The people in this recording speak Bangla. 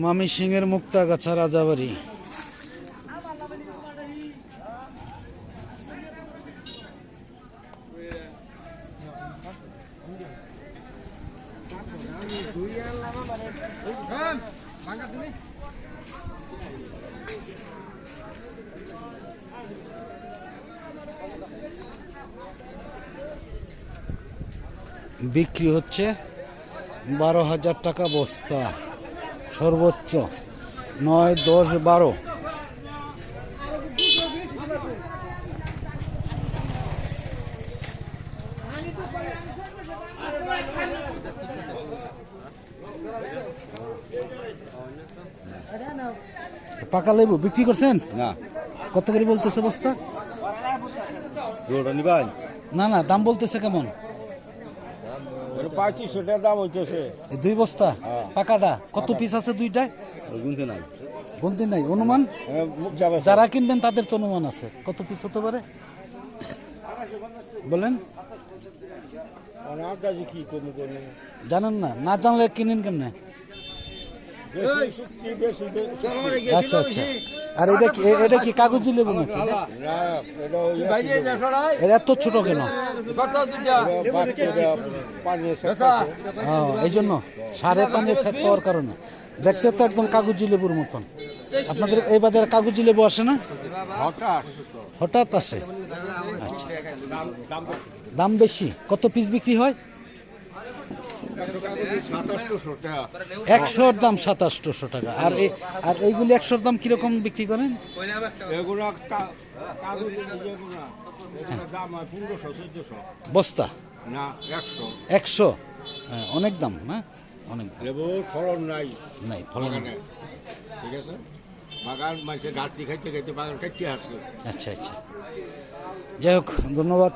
ময়মনসিংহের মুক্তাগাছা রাজাবাড়ি। বিক্রি হচ্ছে 12,000 টাকা বস্তা, সর্বোচ্চ 9, 10, 12। পাকা লেবু বিক্রি করছেন? না, কত করে বলতেছে বস্তা? না না, দাম বলতেছে কেমন? 2500 টাকা দাম হইতেছে। এই 2 বস্তা পাকাটা কত পিস আছে দুইটায়? গুনতে নাই, গুনতে নাই, অনুমান? যারা কিনবেন তাদের তো অনুমান আছে, কত পিস হতে পারে বলেন? কি কম করবো জানেন না, না জানলে কিনেন কেমনে? আচ্ছা আচ্ছা। আর এটা কি কাগজি লেবু নাকি? এটা এত ছোট কেন? এই জন্য সারে পানি ছাক পাওয়ার কারণে। দেখতে তো একদম কাগজি লেবুর মতন। আপনাদের এই বাজারে কাগজি লেবু আসে না? হঠাৎ আসে। আচ্ছা, দাম বেশি। কত পিস বিক্রি হয়? 100-র দাম 2700 টাকা। আর এইগুলি 100-র দাম কিরকম বিক্রি করেন? বস্তা 100। হ্যাঁ, অনেক দাম না? অনেক দাম। ফলন নাই, নাই ফলন নাই। ঠিক আছে, বাগান মাঝে ঘাটতি খাইতে খাইতে বাগান কাটতে আসছে। আচ্ছা আচ্ছা, যাই হোক, ধন্যবাদ।